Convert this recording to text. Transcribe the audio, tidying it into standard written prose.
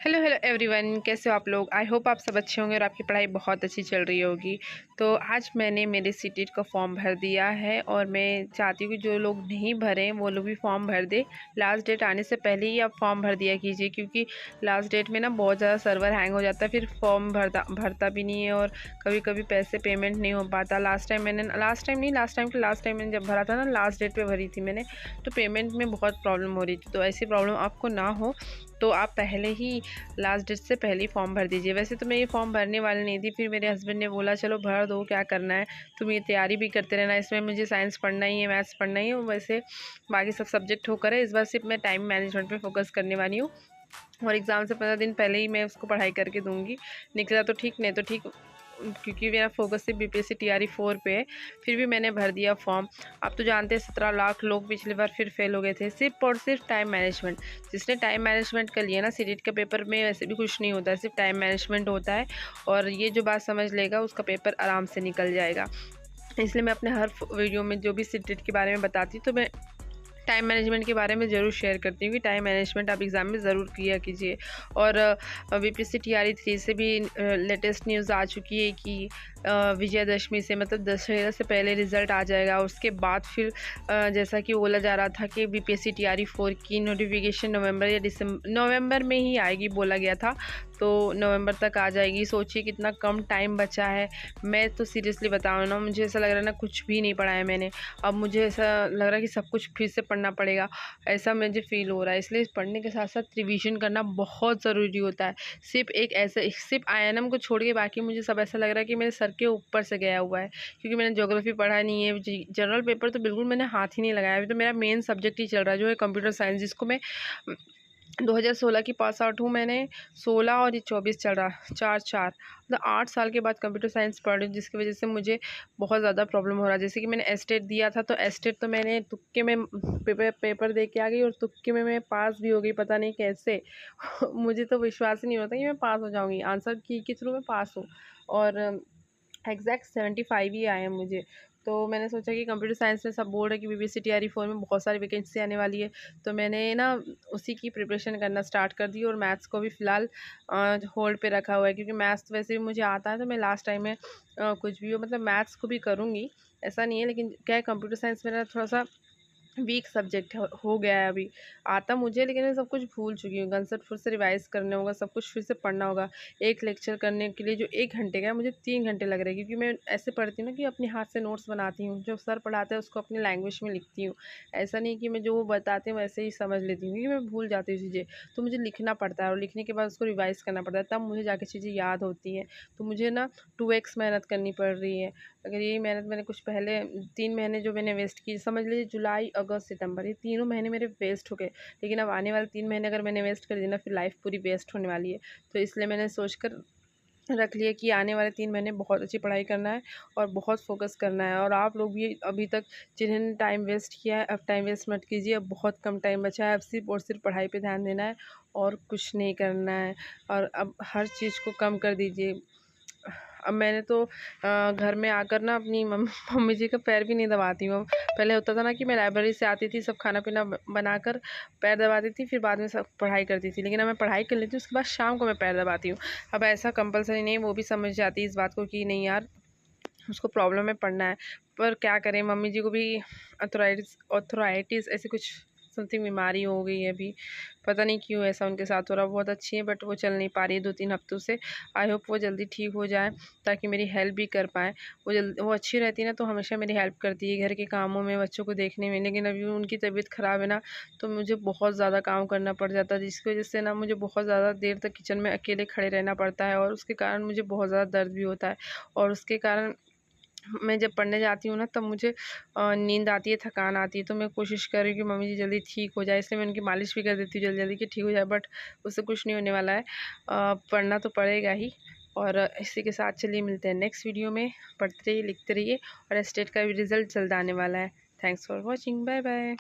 Hello hello everyone, कैसे हो आप लोग। आई होप आप सब अच्छे होंगे और आपकी पढ़ाई बहुत अच्छी चल रही होगी। तो आज मैंने मेरे सीटेट का फॉर्म भर दिया है और मैं चाहती हूँ कि जो लोग नहीं भरें वो लोग भी फॉर्म भर दे। लास्ट डेट आने से पहले ही आप फॉर्म भर दिया कीजिए, क्योंकि लास्ट डेट में ना बहुत ज़्यादा सर्वर हैंग हो जाता है, फिर फॉर्म भरता भी नहीं है और कभी कभी पैसे पेमेंट नहीं हो पाता। लास्ट टाइम मैंने जब भरा था ना, लास्ट डेट पर भरी थी मैंने, तो पेमेंट में बहुत प्रॉब्लम हो रही थी। तो ऐसी प्रॉब्लम आपको ना हो तो आप पहले ही लास्ट डेट से पहले ही फॉर्म भर दीजिए। वैसे तो मैं ये फॉर्म भरने वाली नहीं थी, फिर मेरे हस्बैंड ने बोला चलो भर दो, क्या करना है, तुम ये तैयारी भी करते रहना, इसमें मुझे साइंस पढ़ना ही है, मैथ्स पढ़ना ही है, वैसे बाकी सब सब्जेक्ट होकर है। इस बार सिर्फ मैं टाइम मैनेजमेंट पे फोकस करने वाली हूँ और एग्ज़ाम से 15 दिन पहले ही मैं उसको पढ़ाई करके दूँगी। निकला तो ठीक, नहीं तो ठीक, क्योंकि मेरा फोकस सिर्फ बीपीएससी टीआरई 4 पे है। फिर भी मैंने भर दिया फॉर्म। आप तो जानते हैं 17 लाख लोग पिछली बार फिर फेल हो गए थे, सिर्फ और सिर्फ टाइम मैनेजमेंट। जिसने टाइम मैनेजमेंट कर लिया ना, सीटेट के पेपर में वैसे भी कुछ नहीं होता है, सिर्फ टाइम मैनेजमेंट होता है और ये जो बात समझ लेगा उसका पेपर आराम से निकल जाएगा। इसलिए मैं अपने हर वीडियो में जो भी सीटेट के बारे में बताती हूँ तो मैं टाइम मैनेजमेंट के बारे में ज़रूर शेयर करती हूँ कि टाइम मैनेजमेंट आप एग्ज़ाम में ज़रूर किया कीजिए। और बीपीएससी टीआरई 3 से भी लेटेस्ट न्यूज़ आ चुकी है कि विजयदशमी से, मतलब दशहरा से पहले रिज़ल्ट आ जाएगा। उसके बाद फिर जैसा कि बोला जा रहा था कि बीपीएससी टीआरई 4 की नोटिफिकेशन नवंबर या नवंबर में ही आएगी बोला गया था, तो नवंबर तक आ जाएगी। सोचिए कितना कम टाइम बचा है। मैं तो सीरियसली बताऊँ ना, मुझे ऐसा लग रहा है ना कुछ भी नहीं पढ़ा है मैंने। अब मुझे ऐसा लग रहा है कि सब कुछ फिर से पढ़ना पड़ेगा, ऐसा मुझे फील हो रहा है। इसलिए पढ़ने के साथ साथ रिवीजन करना बहुत ज़रूरी होता है। सिर्फ आईएनएम को छोड़ के बाकी मुझे सब ऐसा लग रहा है कि मेरे सर के ऊपर से गया हुआ है, क्योंकि मैंने ज्योग्राफी पढ़ा नहीं है। जनरल पेपर तो बिल्कुल मैंने हाथ ही नहीं लगाया। अभी तो मेरा मेन सब्जेक्ट ही चल रहा है जो है कंप्यूटर साइंस, जिसको मैं 2016 की पास आउट हूँ मैंने। 16 और ये 24 चल रहा, 4 मतलब 8 साल के बाद कंप्यूटर साइंस पढ़ रही हूँ, जिसकी वजह से मुझे बहुत ज़्यादा प्रॉब्लम हो रहा है। जैसे कि मैंने एस्टेट दिया था, तो एस्टेट तो मैंने तुक्के में पेपर दे के आ गई और तुक्के में मैं पास भी हो गई, पता नहीं कैसे। मुझे तो विश्वास ही नहीं होता कि मैं पास हो जाऊँगी, आंसर की के थ्रू मैं पास हूँ और एग्जैक्ट 75 ही आए हैं मुझे। तो मैंने सोचा कि कंप्यूटर साइंस में सब बोल रहे कि बीपीएससी टीआरई 4 में बहुत सारी वैकेंसी आने वाली है, तो मैंने ना उसी की प्रिपरेशन करना स्टार्ट कर दी और मैथ्स को भी फ़िलहाल होल्ड पे रखा हुआ है, क्योंकि मैथ्स तो वैसे भी मुझे आता है। तो मैं लास्ट टाइम में कुछ भी हो, मतलब मैथ्स को भी करूँगी, ऐसा नहीं है, लेकिन क्या है, कंप्यूटर साइंस मेरा थोड़ा सा वीक सब्जेक्ट हो गया है। अभी आता मुझे, लेकिन मैं सब कुछ भूल चुकी हूँ। कंसेप्ट फिर से रिवाइज़ करना होगा, सब कुछ फिर से पढ़ना होगा। एक लेक्चर करने के लिए जो 1 घंटे का है, मुझे 3 घंटे लग रहे हैं, क्योंकि मैं ऐसे पढ़ती हूँ ना कि अपने हाथ से नोट्स बनाती हूँ। जो सर पढ़ाते हैं उसको अपनी लैंग्वेज में लिखती हूँ। ऐसा नहीं कि मैं जो वो बताते हैं वैसे ही समझ लेती हूँ, क्योंकि मैं भूल जाती हूँ चीज़ें। तो मुझे लिखना पड़ता है और लिखने के बाद उसको रिवाइज़ करना पड़ता है, तब मुझे जाके चीज़ें याद होती हैं। तो मुझे ना 2x मेहनत करनी पड़ रही है। अगर यही मेहनत मैंने कुछ पहले 3 महीने जो मैंने वेस्ट की, समझ लीजिए जुलाई, अगस्त, सितंबर, ये तीनों महीने मेरे वेस्ट हो गए। लेकिन अब आने वाले 3 महीने अगर मैंने वेस्ट कर दिए ना, फिर लाइफ पूरी वेस्ट होने वाली है। तो इसलिए मैंने सोच कर रख लिया कि आने वाले 3 महीने बहुत अच्छी पढ़ाई करना है और बहुत फोकस करना है। और आप लोग भी अभी तक जिन्होंने टाइम वेस्ट किया है, अब टाइम वेस्ट मत कीजिए। अब बहुत कम टाइम बचा है, अब सिर्फ और सिर्फ पढ़ाई पे ध्यान देना है और कुछ नहीं करना है। और अब हर चीज़ को कम कर दीजिए। अब मैंने तो घर में आकर ना अपनी मम्मी जी का पैर भी नहीं दबाती हूँ। पहले होता था ना कि मैं लाइब्रेरी से आती थी, सब खाना पीना बनाकर पैर दबाती थी, फिर बाद में सब पढ़ाई करती थी। लेकिन अब मैं पढ़ाई कर लेती हूँ, उसके बाद शाम को मैं पैर दबाती हूँ। अब ऐसा कंपलसरी नहीं, वो भी समझ जाती है इस बात को कि नहीं यार, उसको प्रॉब्लम में पढ़ना है। पर क्या करें, मम्मी जी को भी ऑर्थराइटिस ऐसी कुछ समथिंग बीमारी हो गई है अभी, पता नहीं क्यों ऐसा उनके साथ हो रहा। बहुत अच्छी है बट वो चल नहीं पा रही है 2-3 हफ्तों से। आई होप वो जल्दी ठीक हो जाए ताकि मेरी हेल्प भी कर पाएँ। वो अच्छी रहती है ना, तो हमेशा मेरी हेल्प करती है घर के कामों में, बच्चों को देखने में। लेकिन अभी उनकी तबीयत ख़राब है ना, तो मुझे बहुत ज़्यादा काम करना पड़ जाता है, जिसकी वजह से ना मुझे बहुत ज़्यादा देर तक किचन में अकेले खड़े रहना पड़ता है और उसके कारण मुझे बहुत ज़्यादा दर्द भी होता है। और उसके कारण मैं जब पढ़ने जाती हूँ ना, तब मुझे नींद आती है, थकान आती है। तो मैं कोशिश कर रही हूँ कि मम्मी जी जल्दी ठीक हो जाए, इसलिए मैं उनकी मालिश भी कर देती हूँ जल्दी-जल्दी कि ठीक हो जाए, बट उससे कुछ नहीं होने वाला है। पढ़ना तो पड़ेगा ही। और इसी के साथ चलिए मिलते हैं नेक्स्ट वीडियो में। पढ़ते रहिए, लिखते रहिए और स्टेट का भी रिज़ल्ट जल्द आने वाला है। Thanks for watching, bye bye.